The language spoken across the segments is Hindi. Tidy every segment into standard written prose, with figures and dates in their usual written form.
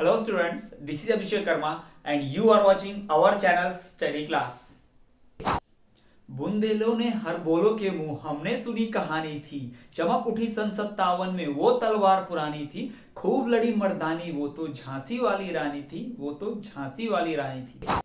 Hello students, this is Abhishek Karma and you are watching our channel Study Class। बुंदेलों ने हर बोलो के मुंह हमने सुनी कहानी थी, चमक उठी सन 57 में वो तलवार पुरानी थी, खूब लड़ी मर्दानी वो तो झांसी वाली रानी थी, वो तो झांसी वाली रानी थी।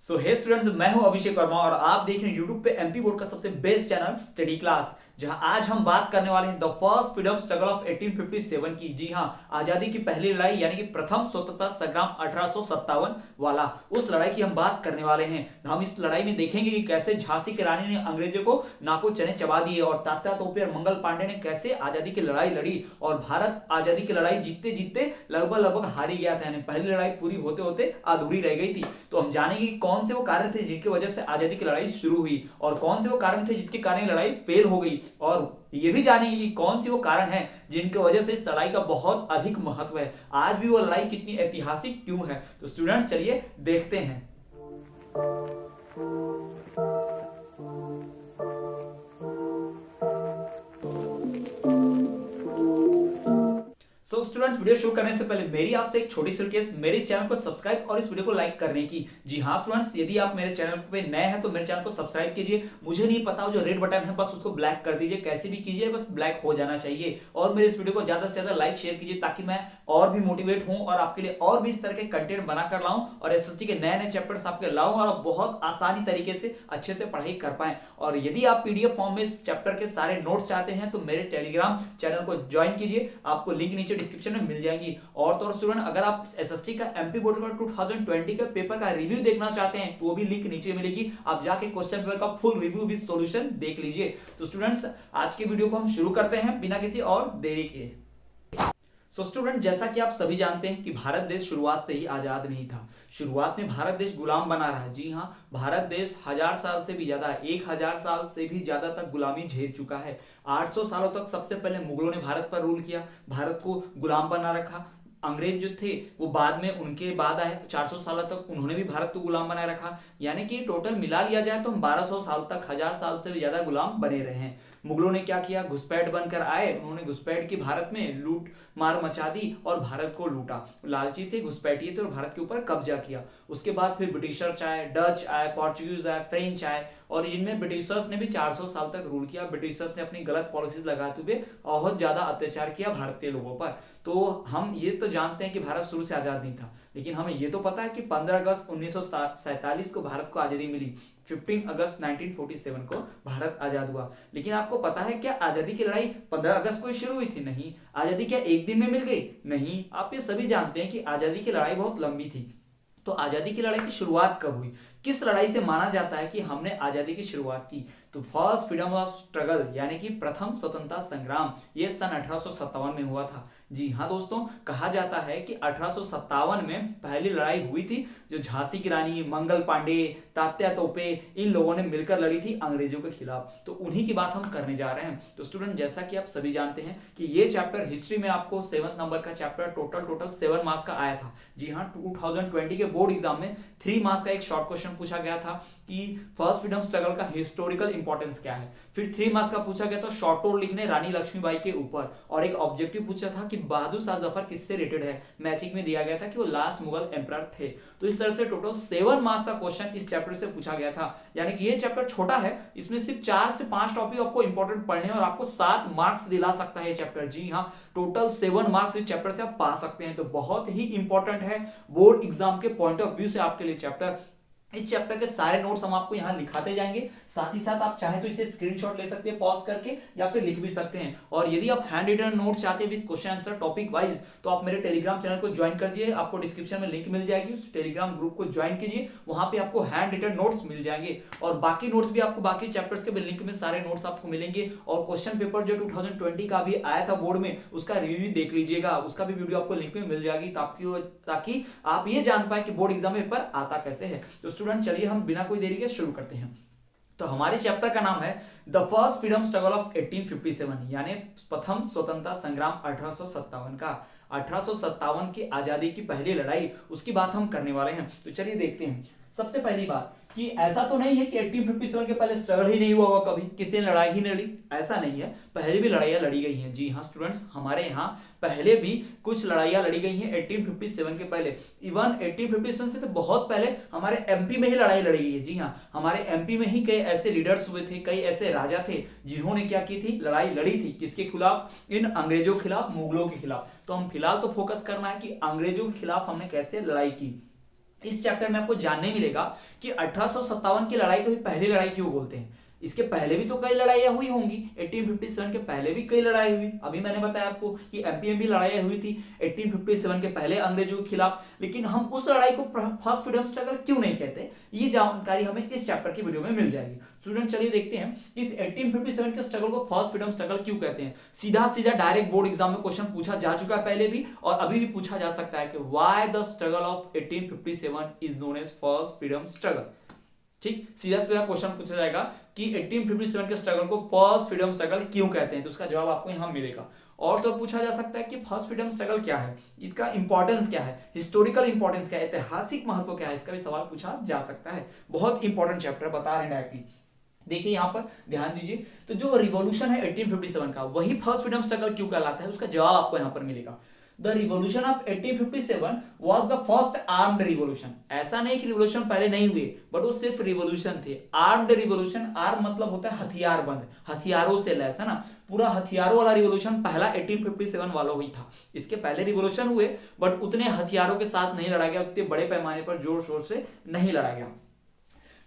सो हे स्टूडेंट्स, मैं हूं अभिषेक वर्मा और आप देख रहे हैं यूट्यूब पे एमपी बोर्ड का सबसे बेस्ट चैनल स्टडी क्लास, जहां आज हम बात करने वाले हैं the first freedom struggle of 1857 की। जी हां, आजादी की पहली लड़ाई यानी कि प्रथम स्वतंत्रता संग्राम 1857 वाला, उस लड़ाई की हम बात करने वाले हैं। हम इस लड़ाई में देखेंगे कि कैसे झांसी की रानी ने अंग्रेजों को नाको चने चबा दिए और तात्या तोपे और मंगल पांडे ने कैसे आजादी की लड़ाई लड़ी और भारत आजादी की लड़ाई जीतते जीतते लगभग हार ही गया था, यानी पहली लड़ाई पूरी होते होते अधूरी रह गई थी। तो हम जानेंगे कि कौन से वो कारण थे जिनकी वजह से आजादी की लड़ाई शुरू हुई और कौन से वो कारण थे जिसके कारण लड़ाई फेल हो गई, और ये भी जानेंगे कि कौन सी वो कारण है जिनकी वजह से इस लड़ाई का बहुत अधिक महत्व है, आज भी वो लड़ाई कितनी ऐतिहासिक क्यों है। तो स्टूडेंट्स चलिए देखते हैं। सो स्टूडेंट्स, वीडियो शुरू करने से पहले मेरी आपसे एक छोटी सी रिक्वेस्ट, मेरे इस चैनल को सब्सक्राइब और इस वीडियो को लाइक करने की। जी हाँ स्टूडेंट्स, यदि आप मेरे चैनल पे नए हैं तो मेरे चैनल को सब्सक्राइब कीजिए। मुझे नहीं पता जो रेड बटन है बस उसको ब्लैक कर दीजिए, कैसे भी कीजिए बस ब्लैक हो जाना चाहिए। और मेरे इस वीडियो को ज्यादा से ज्यादा लाइक शेयर कीजिए ताकि मैं और भी मोटिवेट हूं और आपके लिए और भी इस तरह के कंटेंट बनाकर लाऊं और एसएसटी के नए नए चैप्टर्स आपके लाऊं और आप बहुत आसानी तरीके से अच्छे से पढ़ाई कर पाएं। और यदि आप पीडीएफ फॉर्म में इस चैप्टर के सारे नोट्स चाहते हैं तो मेरे टेलीग्राम चैनल को ज्वाइन कीजिए, आपको लिंक नीचे डिस्क्रिप्शन में मिल जाएंगी। और तो स्टूडेंट, अगर आप एसएसटी का एमपी बोर्ड का 2020 का पेपर का रिव्यू देखना चाहते हैं तो वो भी लिंक नीचे मिलेगी, आप जाके क्वेश्चन पेपर का फुल रिव्यू विद सॉल्यूशन देख लीजिए। तो स्टूडेंट्स, आज के वीडियो को हम शुरू करते हैं बिना किसी और देरी के। सो स्टूडेंट, जैसा कि आप सभी जानते हैं कि भारत देश शुरुआत से ही आजाद नहीं था। शुरुआत में भारत देश गुलाम बना रहा है। जी हाँ, भारत देश 1000 साल से भी ज्यादा, 1000 साल से भी ज्यादा तक गुलामी झेल चुका है। 800 सालों तक सबसे पहले मुगलों ने भारत पर रूल किया, भारत को गुलाम बना रखा। अंग्रेज जो थे वो बाद में उनके बाद आए, 400 साल तक उन्होंने भी भारत को गुलाम बनाए रखा। यानी कि टोटल मिला लिया जाए तो हम 1200 साल तक, 1000 साल से भी ज्यादा गुलाम बने रहे हैं। मुगलों ने क्या किया, घुसपैठ बनकर आए, उन्होंने घुसपैठ की, भारत में लूट मार मचा दी और भारत को लूटा। लालची थे, घुसपैठिए थे और भारत के ऊपर कब्जा किया। उसके बाद फिर ब्रिटिशर्स आए, डच आए, पोर्चुगीज आए, फ्रेंच आए और इनमें ब्रिटिशर्स ने भी 400 साल तक रूल किया। ब्रिटिशर्स ने अपनी गलत पॉलिसीज लगाते हुए बहुत ज्यादा अत्याचार किया भारतीय लोगों पर। तो हम ये तो जानते हैं कि भारत शुरू से आजाद नहीं था, लेकिन हमें ये तो पता है कि 15 अगस्त 1947 को भारत को आजादी मिली, 15 अगस्त 1947 को भारत आजाद हुआ। लेकिन आपको पता है क्या आजादी की लड़ाई 15 अगस्त को ही शुरू हुई थी? नहीं। आजादी क्या एक दिन में मिल गई? नहीं। आप ये सभी जानते हैं कि आजादी की लड़ाई बहुत लंबी थी। तो आजादी की लड़ाई की शुरुआत कब हुई, किस लड़ाई से माना जाता है कि हमने आजादी की शुरुआत की? तो फर्स्ट फ्रीडम ऑफ स्ट्रगल यानी कि प्रथम स्वतंत्रता संग्राम ये सन 1857 में हुआ था। जी हाँ दोस्तों, कहा जाता है कि 1857 में पहली लड़ाई हुई थी जो झांसी की रानी, मंगल पांडे, तात्या तोपे, इन लोगों ने मिलकर लड़ी थी अंग्रेजों के खिलाफ। तो उन्हीं की बात हम करने जा रहे हैं। तो स्टूडेंट, जैसा कि आप सभी जानते हैं कि ये चैप्टर हिस्ट्री में आपको 7 नंबर का चैप्टर टोटल 7 मार्क्स का आया था। जी हाँ, 2020 के बोर्ड एग्जाम में 3 मार्क्स का एक शॉर्ट क्वेश्चन पूछा गया था कि फर्स्ट फ्रीडम स्ट्रगल का हिस्टोरिकल इंपॉर्टेंस क्या है। फिर 3 मार्क्स का पूछा गया था शॉर्ट नोट लिखने रानी लक्ष्मीबाई के ऊपर, और एक ऑब्जेक्टिव पूछा था कि बहादुर शाह जफर किससे रिलेटेड है। मैचिंग में दिया गया था कि वो लास्ट मुगल एम्परर थे। तो इस तरह से टोटल 7 मार्क्स का क्वेश्चन इस चैप्टर से पूछा गया था। यानी कि ये चैप्टर छोटा है, इसमें सिर्फ 4 से 5 टॉपिक आपको इंपॉर्टेंट पढ़ने हैं और आपको 7 मार्क्स दिला सकता है ये चैप्टर। जी हाँ, टोटल 7 मार्क्स इस चैप्टर से आप पा सकते हैं। तो बहुत ही इंपॉर्टेंट है बोर्ड एग्जाम के पॉइंट ऑफ व्यू से आपके लिए चैप्टर। इस चैप्टर के सारे नोट्स हम आपको यहाँ लिखाते जाएंगे, साथ ही साथ आप चाहे तो इसे स्क्रीनशॉट ले सकते हैं पॉज करके या फिर लिख भी सकते हैं। और यदि आप हैंड रिटन नोट चाहते हैं with question answer topic wise तो आप मेरे टेलीग्राम चैनल को ज्वाइन कर दीजिए, आपको डिस्क्रिप्शन में लिंक मिल जाएगी, उस टेलीग्राम ग्रुप को ज्वाइन कीजिए, वहां पे आपको हैंड रिटन नोट्स मिल जाएंगे और बाकी नोट्स भी आपको, बाकी चैप्टर्स के भी लिंक में सारे नोट्स आपको मिलेंगे। और क्वेश्चन पेपर जो 2020 का भी आया था बोर्ड में, उसका रिव्यू देख लीजिएगा, उसका भी वीडियो आपको लिंक में मिल जाएगी ताकि आप ये जान पाए कि बोर्ड एग्जाम में पेपर आता कैसे है। तो स्टूडेंट चलिए हम बिना कोई देरी के शुरू करते हैं। तो हमारे चैप्टर का नाम है the first freedom struggle of 1857 यानी प्रथम स्वतंत्रता संग्राम 1857 का। 1857 की आजादी की पहली लड़ाई, उसकी बात हम करने वाले हैं। तो चलिए देखते हैं। सबसे पहली बात कि ऐसा तो नहीं है कि 1857 के पहले स्ट्रगल ही नहीं हुआ होगा, कभी किसी ने लड़ाई ही नहीं लड़ी, ऐसा नहीं है, पहले भी लड़ाइयां लड़ी गई हैं। जी हाँ स्टूडेंट्स, हमारे यहाँ पहले भी कुछ लड़ाइयां लड़ी गई हैं 1857 के पहले। इवन 1857 से तो बहुत पहले हमारे एमपी में ही लड़ाई लड़ी गई है। जी हाँ, हमारे एमपी में ही कई ऐसे लीडर्स हुए थे, कई ऐसे राजा थे जिन्होंने क्या की थी, लड़ाई लड़ी थी। किसके खिलाफ? इन अंग्रेजों के खिलाफ, मुगलों के खिलाफ। तो हम फिलहाल तो फोकस करना है कि अंग्रेजों के खिलाफ हमने कैसे लड़ाई की। इस चैप्टर में आपको जानने मिलेगा कि 1857 की लड़ाई को ही पहली लड़ाई क्यों बोलते हैं। इसके पहले भी तो कई लड़ाइयां हुई होंगी, 1857 के पहले भी कई लड़ाई हुई। अभी मैंने बताया आपको कि एमपी में भी लड़ाइयां हुई थी 1857 के पहले अंग्रेजों के खिलाफ, लेकिन हम उस लड़ाई को फर्स्ट फ्रीडम स्ट्रगल क्यों नहीं कहते, ये जानकारी हमें इस चैप्टर की वीडियो में मिल जाएगी। स्टूडेंट चलिए देखते हैं इस 1857 के स्ट्रगल को फर्स्ट फ्रीडम स्ट्रगल क्यों कहते हैं। सीधा सीधा डायरेक्ट बोर्ड एग्जाम में क्वेश्चन पूछा जा चुका है पहले भी, और अभी भी पूछा जा सकता है कि why the struggle of 1857 is known as first freedom struggle. ठीक, सीधा सीधा क्वेश्चन पूछा जाएगा कि 1857 के स्ट्रगल को फर्स्ट फ्रीडम स्ट्रगल क्यों कहते हैं, तो उसका जवाब आपको यहां मिलेगा। और तो पूछा जा सकता है कि फर्स्ट फ्रीडम स्ट्रगल क्या है, इसका इंपॉर्टेंस क्या है, हिस्टोरिकल इंपॉर्टेंस क्या है, ऐतिहासिक महत्व क्या है, इसका भी सवाल पूछा जा सकता है। बहुत इंपॉर्टेंट चैप्टर बता रहे हैं डायरेक्टली। देखिए यहां पर ध्यान दीजिए, तो जो रिवॉल्यूशन है 1857 का, वही फर्स्ट फ्रीडम स्ट्रगल क्यों कहलाता है, उसका जवाब आपको यहां पर मिलेगा। The revolution of 1857 was the first armed revolution। ऐसा नहीं कि रिवोल्यूशन पहले नहीं हुए, बट वो सिर्फ रिवोल्यूशन थे। आर्म्ड रिवोल्यूशन, आर्म मतलब होता है हथियार बंद, हथियारों से लैस, है ना, पूरा हथियारों वाला रिवोल्यूशन पहला 1857 वाला हुई था। इसके पहले रिवोल्यूशन हुए बट उतने हथियारों के साथ नहीं लड़ा गया, उतने बड़े पैमाने पर जोर शोर से नहीं लड़ा गया।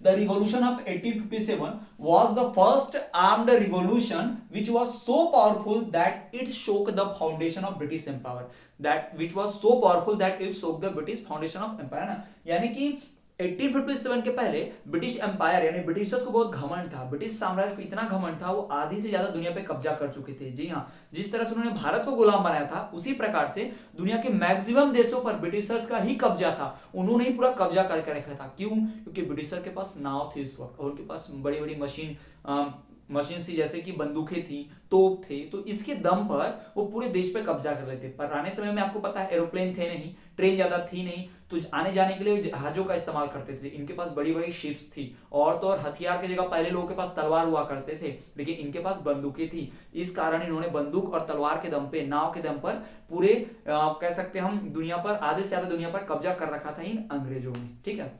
The revolution of 1857 was the first armed revolution which was so powerful that it shook the foundation of British Empire। That which was so powerful that it shook the British foundation of empire, ना, यानी कि 1857 के पहले ब्रिटिश एम्पायर यानी ब्रिटिशर्स को बहुत घमंड था, ब्रिटिश साम्राज्य को इतना घमंड था, वो आधी से ज्यादा दुनिया पे कब्जा कर चुके थे। जी हाँ, जिस तरह से उन्होंने भारत को गुलाम बनाया था, उसी प्रकार से दुनिया के मैक्सिमम देशों पर ब्रिटिशर्स का ही कब्जा था। उन्होंने ही पूरा कब्जा करके रखा था। क्यों? क्योंकि ब्रिटिशर के पास नाव थी उस वक्त, और उनके पास बड़ी बड़ी मशीन थी, जैसे कि बंदूकें थी, तोप थे, तो इसके दम पर वो पूरे देश पे कब्जा कर लेते। पर पुराने समय में आपको पता है एरोप्लेन थे नहीं, ट्रेन ज्यादा थी नहीं, तो आने जाने के लिए जहाजों का इस्तेमाल करते थे। इनके पास बड़ी बड़ी शिप्स थी, और तो और हथियार की जगह पहले लोगों के पास तलवार हुआ करते थे, लेकिन इनके पास बंदूकें थी। इस कारण इन्होंने बंदूक और तलवार के दम पे, नाव के दम पर पूरे कह सकते हैं हम दुनिया पर, आधे से ज्यादा दुनिया पर कब्जा कर रखा था इन अंग्रेजों ने। ठीक है,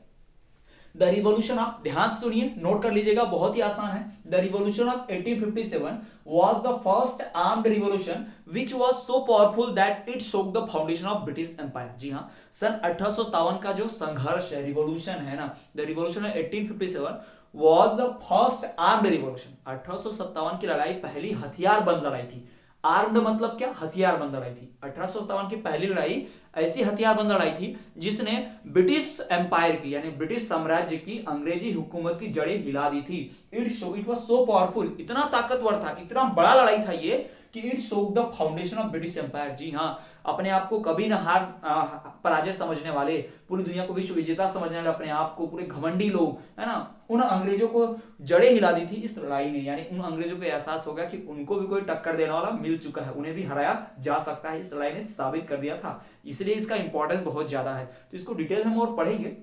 द रिवॉल्यूशन ऑफ, ध्यान से सुनिए, नोट कर लीजिएगा, बहुत ही आसान है। The revolution of 1857 was the first armed revolution which was so powerful that it shook the foundation of British Empire। जी हाँ, सन 1857 का जो संघर्ष है, रिवॉल्यूशन है ना, the revolution of 1857 was the first armed revolution। 1857 की लड़ाई पहली हथियार बंद लड़ाई थी। आर्म्ड मतलब क्या? हथियार बंद लड़ाई थी। 1857 की पहली लड़ाई ऐसी हथियार बंद लड़ाई थी जिसने ब्रिटिश एम्पायर की यानी ब्रिटिश साम्राज्य की, अंग्रेजी हुकूमत की जड़ें हिला दी थी। इट वाज सो पावरफुल, इतना ताकतवर था, इतना बड़ा लड़ाई था ये कि it shook the foundation of British empire. जी हाँ, अपने आप को कभी ना पराजय समझने वाले, पूरी दुनिया को विश्व विजेता समझने वाले, अपने आप को पूरे घमंडी लोग, है ना, उन अंग्रेजों को जड़ें हिला दी थी इस लड़ाई ने। यानी उन अंग्रेजों को एहसास हो गया कि उनको भी कोई टक्कर देने वाला मिल चुका है, उन्हें भी हराया जा सकता है। इस लड़ाई ने साबित कर दिया था, इसलिए इसका इंपॉर्टेंस बहुत ज्यादा है। तो इसको डिटेल हम और पढ़ेंगे,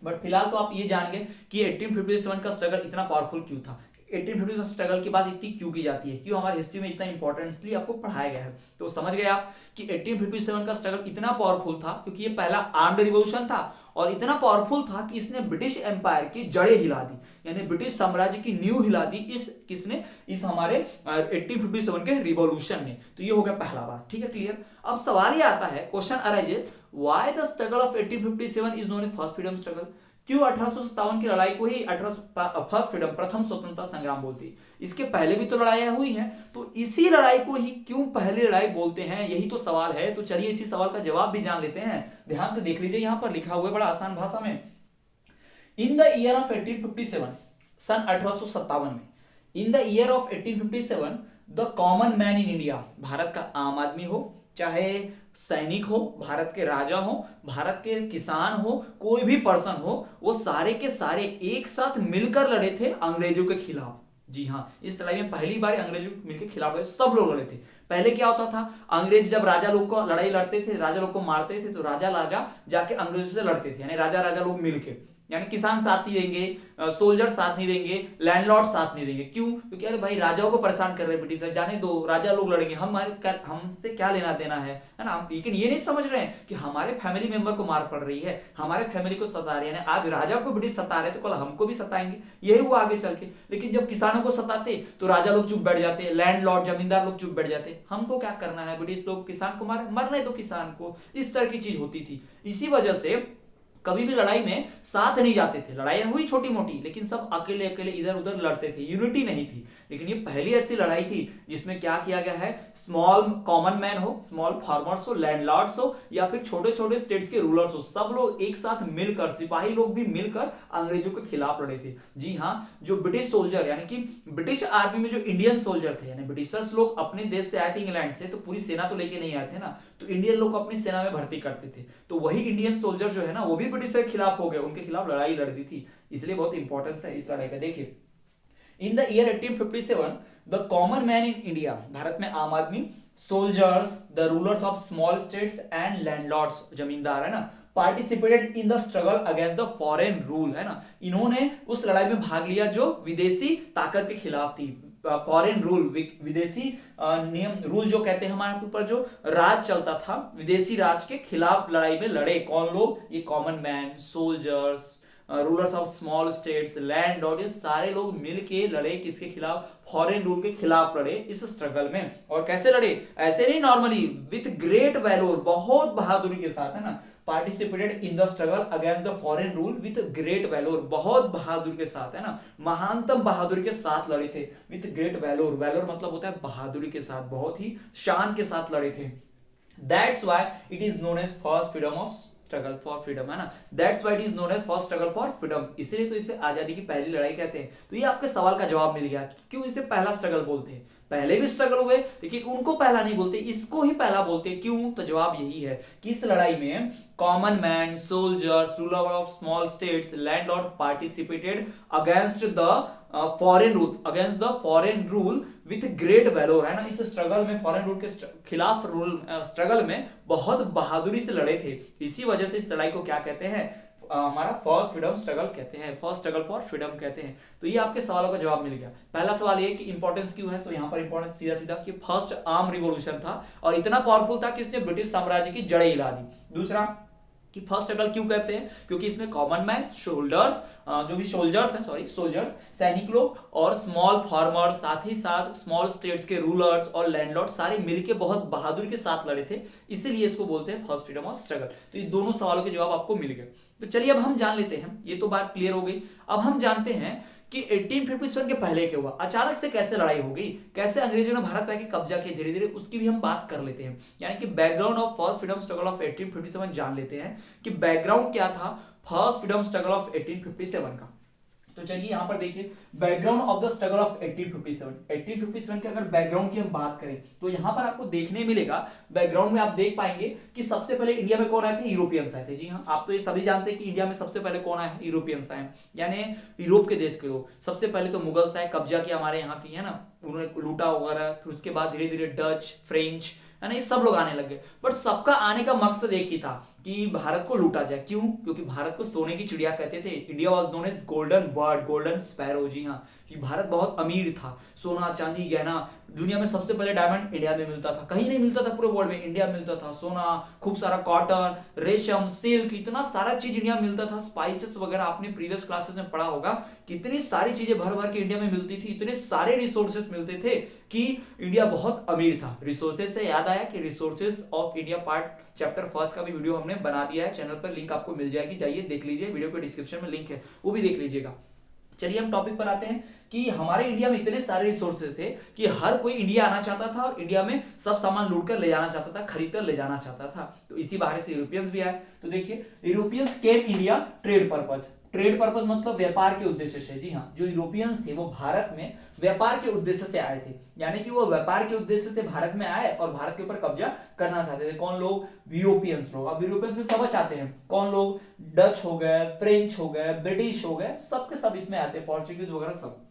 बट फिलहाल तो आप ये जानेंगे कि 1857 का स्ट्रगल इतना पावरफुल क्यों था, 1857 स्ट्रगल की बात इतनी क्यों की जाती है, क्यों हमारी हिस्ट्री में इतना इंपॉर्टेंटली आपको पढ़ाया गया है। तो समझ गए आप कि 1857 का स्ट्रगल इतना पावरफुल था क्योंकि ये पहला आर्म्ड रिवॉल्यूशन था, और इतना पावरफुल था कि इसने ब्रिटिश एम्पायर की जड़ें हिला दी, यानी ब्रिटिश साम्राज्य की नींव हिला दी इस हमारे 1857 के रिवॉल्यूशन ने। तो ये हो गया पहला बात। ठीक है, क्लियर। अब सवाल ये आता है, question arises, why the struggle of 1857 is known as first freedom struggle. क्यों 1857 की लड़ाई को ही फर्स्ट फ्रीडम, प्रथम स्वतंत्रता संग्राम बोलते हैं। इसके पहले भी तो लड़ाइयां हुई हैं, तो इसी लड़ाई को ही क्यों पहली लड़ाई बोलते हैं, यही तो सवाल है। तो चलिए इसी सवाल का जवाब भी जान लेते हैं। ध्यान से देख लीजिए, यहां पर लिखा हुआ है बड़ा आसान भाषा में। इन द ईयर ऑफ 1857, सन 1857 में, in the year of 1857 the common man in India, Bharat का आम आदमी हो, चाहे सैनिक हो, भारत के राजा हो, भारत के किसान हो, कोई भी पर्सन हो, वो सारे के सारे एक साथ मिलकर लड़े थे अंग्रेजों के खिलाफ। जी हाँ, इस लड़ाई में पहली बार अंग्रेजों के मिलकर खिलाफ लड़े, सब लोग लड़े थे। पहले क्या होता था, अंग्रेज जब राजा लोग को लड़ाई लड़ते थे, राजा लोग को मारते थे, तो राजा जाके अंग्रेजों से लड़ते थे, यानी राजा लोग मिलके, यानी किसान साथ नहीं देंगे, सोल्जर साथ नहीं देंगे, लैंडलॉर्ड साथ नहीं देंगे। क्यों? क्योंकि अरे भाई राजाओं को परेशान कर रहे हैं ब्रिटिश, जाने दो, राजा लोग लड़ेंगे, हमसे क्या लेना देना है ना। लेकिन ये नहीं समझ रहे हैं कि हमारे फैमिली मेंबर को मार पड़ रही है, हमारे फैमिली को सता रहे हैं। आज राजा को ब्रिटिश सता रहे तो कल हमको भी सताएंगे, यही हुआ आगे चल के। लेकिन जब किसानों को सताते तो राजा लोग चुप बैठ जाते, लैंडलॉर्ड जमींदार लोग चुप बैठ जाते। हमको क्या करना है, ब्रिटिश लोग किसान को मरने दो किसान को, इस तरह की चीज होती थी। इसी वजह से कभी भी लड़ाई में साथ नहीं जाते थे। लड़ाइयां हुई छोटी मोटी, लेकिन सब अकेले अकेले इधर उधर लड़ते थे, यूनिटी नहीं थी। लेकिन ये पहली ऐसी लड़ाई थी जिसमें क्या किया गया है, स्मॉल कॉमन मैन हो, स्मॉल फार्मर्स हो, लैंडलॉर्ड्स हो, या फिर छोटे छोटे स्टेट्स के रूलर्स हो, सब लोग एक साथ मिलकर, सिपाही लोग भी मिलकर अंग्रेजों के खिलाफ लड़े थे। जी हाँ, जो ब्रिटिश सोल्जर यानी कि ब्रिटिश आर्मी में जो इंडियन सोल्जर थे, यानी ब्रिटिशर्स लोग अपने देश से आए थे इंग्लैंड से, तो पूरी सेना तो लेके नहीं आए थे ना, तो इंडियन लोग अपनी सेना में भर्ती करते थे। तो वही इंडियन सोल्जर जो है ना, वो भी ब्रिटिश के खिलाफ हो गए, उनके खिलाफ लड़ाई लड़ती थी। इसलिए बहुत इंपॉर्टेंस है इस लड़ाई का। देखिए, in the year 1857 the common man in India, Bharat में आम आदमी, soldiers, the rulers of small states and landlords, जमींदार है ना, participated in the struggle against the foreign rule, है ना, इन्होंने उस लड़ाई में भाग लिया जो विदेशी ताकत के खिलाफ थी। फॉरेन रूल, विदेशी नियम, रूल जो कहते हैं हमारे ऊपर जो राज चलता था, विदेशी राज के खिलाफ लड़ाई में लड़े कौन लोग, ये common man, soldiers, rulers of small states, land, और ये सारे लोग मिलके लड़े किसके खिलाफ, फॉरेन रूल के खिलाफ लड़े इस स्ट्रगल में। और कैसे लड़े, ऐसे नहीं नॉर्मली, विथ ग्रेट वैलोर, बहुत बहादुरी के साथ, है ना, participated in the struggle against the foreign rule with great valour, बहुत बहादुर के साथ, है ना, महानतम बहादुरी के साथ लड़े थे। विथ ग्रेट वैलोर, वैलोर मतलब होता है बहादुरी के साथ, बहुत ही शान के साथ लड़े थे। That's why it is known as first freedom of struggle for freedom, है ना, that's why it is known as first struggle for freedom, इसलिए तो इसे आजादी की पहली लड़ाई कहते हैं। तो ये आपके सवाल का जवाब मिल गया, क्यों इसे पहला स्ट्रगल बोलते हैं। पहले भी स्ट्रगल हुए, लेकिन उनको पहला नहीं बोलते, इसको ही पहला बोलते। क्यों? तो जवाब यही है कि इस लड़ाई में common man, soldiers, ruler of small states, landlord participated against the foreign rule with great valour, है ना, इस स्ट्रगल में, फॉरेन रूल के खिलाफ स्ट्रगल में बहुत बहादुरी से लड़े थे। इसी वजह से इस लड़ाई को क्या कहते हैं, हमारा फर्स्ट फ्रीडम स्ट्रगल कहते हैं, फर्स्ट स्ट्रगल फॉर फ्रीडम कहते हैं। तो ये आपके सवालों का जवाब मिल गया। पहला सवाल ये कि इंपॉर्टेंस क्यों है, तो यहाँ पर इंपॉर्टेंस सीधा सीधा कि फर्स्ट आर्म रिवॉल्यूशन था और इतना पावरफुल था कि इसने ब्रिटिश साम्राज्य की जड़ें हिला दी। दूसरा कि फर्स्ट स्ट्रगल क्यों कहते हैं, क्योंकि इसमें कॉमन मैन, शोल्डर्स, जो भी सोल्जर्स हैं, सोल्जर्स, सैनिक लोग, और स्मॉल फार्मर्स, साथ ही साथ स्मॉल स्टेट्स के रूलर्स और लैंडलॉर्ड, सारे मिलके बहुत बहादुरी के साथ लड़े थे, इसीलिए इसको बोलते हैं फर्स्ट फ्रीडम ऑफ स्ट्रगल। तो ये दोनों सवालों के जवाब आपको मिल गए। तो चलिए अब हम जान लेते हैं, ये तो बात क्लियर हो गई। अब हम जानते हैं कि 1857 के पहले क्या हुआ, अचानक से कैसे लड़ाई हो गई, कैसे अंग्रेजों ने भारत पे कब्जा किया धीरे धीरे, उसकी भी हम बात कर लेते हैं। यानी कि background of first freedom struggle of 1857 जान लेते हैं कि बैकग्राउंड क्या था फर्स्ट फ्रीडम स्ट्रगल ऑफ 1857 का। तो चलिए यहां पर देखिए background of the struggle of 1857 के अगर बैकग्राउंड की हम बात करें तो यहां पर आपको देखने मिलेगा, बैकग्राउंड में आप देख पाएंगे कि सबसे पहले इंडिया में कौन आए थे, यूरोपियंस आए थे। जी हाँ, आप तो ये सभी जानते हैं कि इंडिया में सबसे पहले कौन आए, यूरोपियंस आए, यानी यूरोप के देश के लोग। सबसे पहले तो मुगल्स आए, कब्जा किया हमारे यहाँ की, है ना, उन्होंने लूटा वगैरह, फिर उसके बाद धीरे धीरे डच, फ्रेंच, है ना, ये सब लोग आने लगे। बट सबका आने का मकसद एक ही था कि भारत को लूटा जाए। क्यों? क्योंकि भारत को सोने की चिड़िया कहते थे। India was known as golden bird, golden sparrow. जी हाँ, कि भारत बहुत अमीर था, सोना चांदी गहना, दुनिया में सबसे पहले डायमंड इंडिया में मिलता था, कहीं नहीं मिलता था पूरे वर्ल्ड में, इंडिया में मिलता था। सोना, खूब सारा कॉटन, रेशम, सिल्क, इतना सारा चीज इंडिया में मिलता था। स्पाइसेस वगैरह आपने प्रीवियस क्लासेस में पढ़ा होगा, कितनी सारी चीजें भर भर के इंडिया में मिलती थी, इतने सारे रिसोर्सेस मिलते थे कि इंडिया बहुत अमीर था। रिसोर्सेस से याद आया कि resources of India part chapter first का भी वीडियो हमने बना दिया है चैनल पर, लिंक आपको मिल जाएगी, जाइए देख लीजिए, वीडियो के डिस्क्रिप्शन में लिंक है, वो भी देख लीजिएगा। चलिए हम टॉपिक पर आते हैं कि हमारे इंडिया में इतने सारे रिसोर्सेज थे कि हर कोई इंडिया आना चाहता था और इंडिया में सब सामान लूट कर ले जाना चाहता था, खरीद कर ले जाना चाहता था। तो इसी बहाने से यूरोपियंस भी आए। तो देखिए, Europeans came India trade purpose. Trade purpose मतलब व्यापार के उद्देश्य से। जी हाँ, जो यूरोपियंस थे वो भारत में व्यापार के उद्देश्य से आए थे, यानी कि वो व्यापार के उद्देश्य से भारत में आए और भारत के ऊपर कब्जा करना चाहते थे। कौन लोग? यूरोपियंस लोग। अब यूरोपियंस में सब आते हैं, कौन लोग? डच हो गए, फ्रेंच हो गए, ब्रिटिश हो गए, सबके सब इसमें आते हैं, पोर्चुगीज वगैरह सब।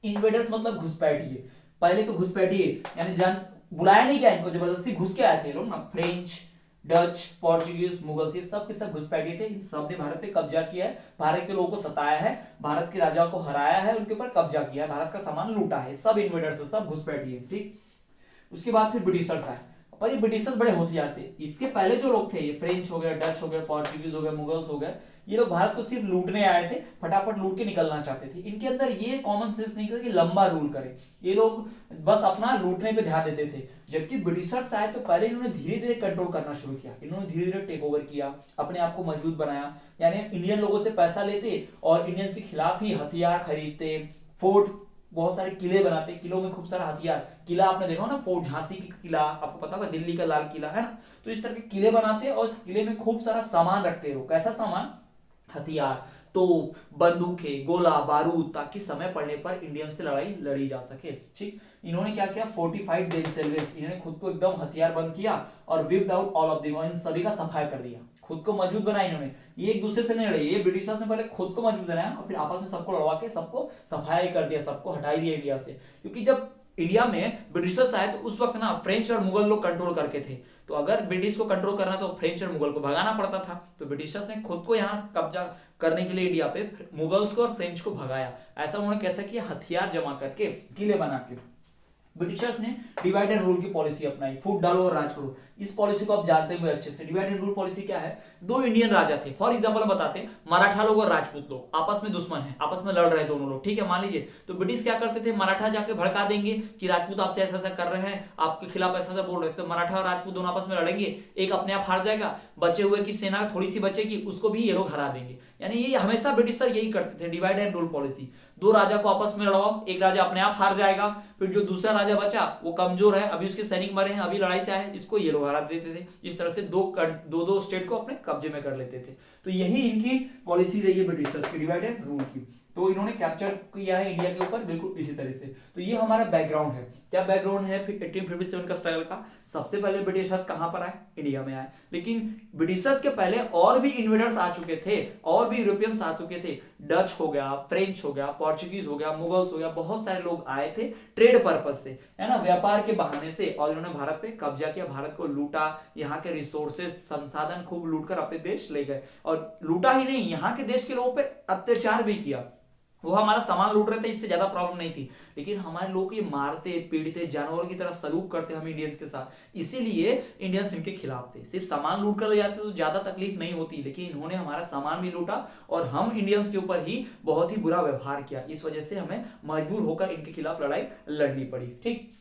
इन्वेडर्स मतलब घुसपैठिए, पहले तो घुसपैठिए यानी जान बुलाया नहीं गया इनको, जबरदस्ती घुस के आए थे लोग ना। फ्रेंच, डच, पोर्चुगीज, मुगल, ये सब के सब घुसपैठिए थे। इन सब ने भारत पे कब्जा किया है, भारत के लोगों को सताया है, भारत के राजाओं को हराया है, उनके ऊपर कब्जा किया है, भारत का सामान लूटा है। सब इन्वेडर्स, सब घुसपैठिए। ठीक, उसके बाद फिर ब्रिटिशर्स आए। पर ये ब्रिटिशर्स बड़े होशियार थे। इसके पहले जो लोग थे, ये फ्रेंच हो गए, डच हो गए, पोर्चुगीज हो गए, मुगल्स हो गए, ये लोग भारत को सिर्फ लूटने आए थे, फटाफट लूट के निकलना चाहते थे। इनके अंदर ये कॉमन सेंस नहीं था कि लंबा रूल करें। ये लोग बस अपना लूटने पे ध्यान देते थे। जबकि ब्रिटिशर्स आए तो पहले इन्होंने धीरे धीरे कंट्रोल करना शुरू किया, इन्होंने धीरे धीरे टेक ओवर किया, अपने आप को मजबूत बनाया। यानी इंडियन लोगों से पैसा लेते और इंडियंस के खिलाफ ही हथियार खरीदते, फोर्ट, बहुत सारे किले बनाते, किलों में खूब सारा हथियार। किला आपने देखा ना, फोर्ट झांसी का किला, आपको पता होगा दिल्ली का लाल किला है ना। तो इस तरह के किले बनाते और उस किले में खूब सारा सामान रखते हो। कैसा सामान? हथियार, तोप, बंदूकें, गोला बारूद, ताकि समय पड़ने पर इंडियंस से लड़ाई लड़ी जा सके। ठीक, इन्होंने क्या किया? फोर्टिफाइड देमसेल्व्स, इन्होंने खुद को एकदम हथियार बंद किया और whipped out all of them, इन सभी का सफाया कर दिया। खुद को मजबूत बनाया इन्होंने। ये एक दूसरे से नहीं लड़े, ये ब्रिटिशर्स ने पहले खुद को मजबूत बनाया और फिर आपस में सबको लड़वा के सबको सफाया कर दिया, सबको हटाई दिया इंडिया से। क्योंकि जब इंडिया में ब्रिटिशर्स आए तो उस वक्त ना फ्रेंच और मुगल लोग कंट्रोल करके थे। तो अगर ब्रिटिश को कंट्रोल करना तो फ्रेंच और मुगल को भगाना पड़ता था। तो ब्रिटिशर्स ने खुद को यहाँ कब्जा करने के लिए इंडिया पे मुगल्स को और फ्रेंच को भगाया। ऐसा उन्होंने कैसे किया? हथियार जमा करके, किले बना के। ब्रिटिशर्स ने डिवाइड एंड रूल की पॉलिसी अपनाई, फूट डालो और राज करो। इस पॉलिसी को आप जानते हुए अच्छे से, डिवाइड एंड रूल पॉलिसी क्या है? दो इंडियन राजा थे, फॉर एग्जांपल हम बताते हैं, मराठा लोग और राजपूत लोग आपस में दुश्मन है, आपस में लड़ रहे हैं दोनों लोग। ठीक है, मान लीजिए। तो ब्रिटिश क्या करते थे? मराठा जाके भड़का देंगे कि राजपूत आपसे ऐसा ऐसा कर रहे हैं, आपके खिलाफ ऐसा ऐसा बोल रहे थे। तो मराठा और राजपूत दोनों आपस में लड़ेंगे, एक अपने आप हार जाएगा, बचे हुए की सेना थोड़ी सी बचेगी, उसको भी ये लोग हरा देंगे। यानी ये हमेशा ब्रिटिशर यही करते थे, डिवाइड एंड रूल पॉलिसी। दो राजा को आपस में लड़ाओ, एक राजा अपने आप हार जाएगा, फिर जो दूसरा राजा बचा वो कमजोर है, अभी उसके सैनिक मरे हैं, अभी लड़ाई से आए, इसको ये लोग हरा देते थे। इस तरह से दो स्टेट को अपने कब्जे में कर लेते थे। तो यही इनकी पॉलिसी रही है ब्रिटिशर्स की, डिवाइड एंड रूल की। तो इन्होंने कैप्चर किया है इंडिया के ऊपर बिल्कुल इसी तरह से। तो ये हमारा बैकग्राउंड है। क्या बैकग्राउंड है 1857 का स्ट्रगल का? सबसे पहले ब्रिटिशर्स कहां पर आए? इंडिया में आए। लेकिन ब्रिटिशर्स के पहले और भी इन्वेडर्स आ चुके थे, और भी यूरोपियंस आ चुके थे। डच हो गया, फ्रेंच हो गया, पोर्चुगीज हो गया, मुगल्स हो गया, बहुत सारे लोग आए थे ट्रेड पर्पज से, है ना, व्यापार के बहाने से। और इन्होंने भारत पे कब्जा किया, भारत को लूटा, यहाँ के रिसोर्सेज, संसाधन खूब लूटकर अपने देश ले गए। और लूटा ही नहीं, यहाँ के देश के लोगों पे अत्याचार भी किया। वो हमारा सामान लूट रहे थे, इससे ज्यादा प्रॉब्लम नहीं थी। लेकिन हमारे लोग ये मारते पीड़ते, जानवरों की तरह सलूक करते हम इंडियंस के साथ, इसीलिए इंडियंस इनके खिलाफ थे। सिर्फ सामान लूट कर ले जाते तो ज्यादा तकलीफ नहीं होती, लेकिन इन्होंने हमारा सामान भी लूटा और हम इंडियंस के ऊपर ही बहुत ही बुरा व्यवहार किया। इस वजह से हमें मजबूर होकर इनके खिलाफ लड़ाई लड़नी पड़ी। ठीक,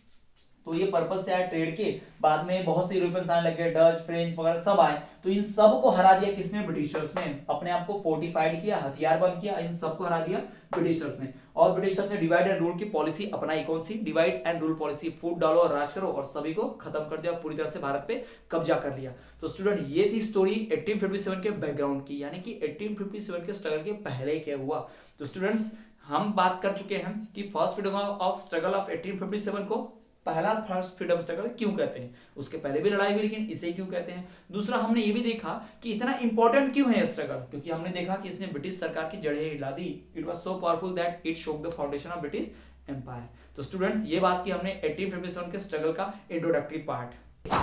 तो ये पर्पस से आया ट्रेड के। बाद में बहुत से यूरोपियंस आने लगे, डच, फ्रेंच वगैरह सब आए। तो इन सब को हरा दिया किसने? ब्रिटिशर्स ने। अपने आप को फोर्टिफाइड किया, हथियार बंद किया, इन सबको हरा दिया ब्रिटिशर्स ने। और ब्रिटिशर्स ने डिवाइड एंड रूल की पॉलिसी अपनाई। कौन सी? Divide and rule policy. फूट डालो और राज करो, और सभी को खत्म कर दिया, पूरी तरह से भारत पे कब्जा कर लिया। तो स्टूडेंट, ये थी स्टोरी 1857 के बैकग्राउंड की, यानी कि 1857 के स्ट्रगल के पहले क्या हुआ। तो स्टूडेंट्स, हम बात कर चुके हैं कि first freedom of struggle of 1857 को पहला फर्स्ट फ्रीडम स्ट्रगल क्यों कहते हैं। उसके पहले भी लड़ाई हुई, लेकिन इसे क्यों कहते हैं। दूसरा, हमने ये भी देखा कि इतना इंपॉर्टेंट क्यों है स्ट्रगल, क्योंकि हमने देखा कि इसने ब्रिटिश सरकार की जड़ें हिला दी। It was so powerful that it shook the foundation of British empire. तो स्टूडेंट्स, ये बात की हमने 1857 के स्ट्रगल का इंट्रोडक्टरी पार्ट।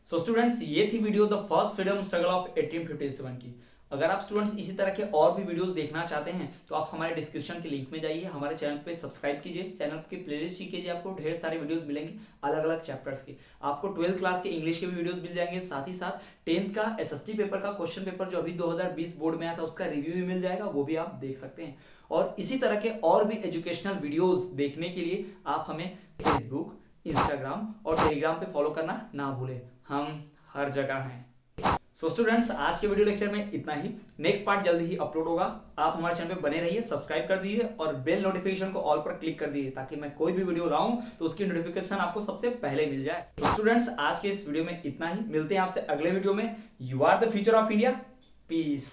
सो स्टूडेंट्स, ये थी video the first freedom struggle of 1857 की। अगर आप स्टूडेंट्स इसी तरह के और भी वीडियोस देखना चाहते हैं तो आप हमारे डिस्क्रिप्शन के लिंक में जाइए, हमारे चैनल पे सब्सक्राइब कीजिए, चैनल की प्लेलिस्ट चेक कीजिए, आपको ढेर सारे वीडियोस मिलेंगे अलग अलग चैप्टर्स के। आपको 12th क्लास के इंग्लिश के भी वीडियोस मिल जाएंगे, साथ ही साथ 10th का SST पेपर का क्वेश्चन पेपर जो अभी 2020 बोर्ड में आया था उसका रिव्यू भी मिल जाएगा, वो भी आप देख सकते हैं। और इसी तरह के और भी एजुकेशनल वीडियोस देखने के लिए आप हमें फेसबुक, इंस्टाग्राम और टेलीग्राम पे फॉलो करना ना भूलें, हम हर जगह हैं। सो स्टूडेंट्स, आज के वीडियो लेक्चर में इतना ही। नेक्स्ट पार्ट जल्दी ही अपलोड होगा। आप हमारे चैनल पे बने रहिए, सब्सक्राइब कर दीजिए और बेल नोटिफिकेशन को ऑल पर क्लिक कर दीजिए, ताकि मैं कोई भी वीडियो लाऊं तो उसकी नोटिफिकेशन आपको सबसे पहले मिल जाए। तो स्टूडेंट्स, आज के इस वीडियो में इतना ही। मिलते हैं आपसे अगले वीडियो में। You are the future of India. Piece.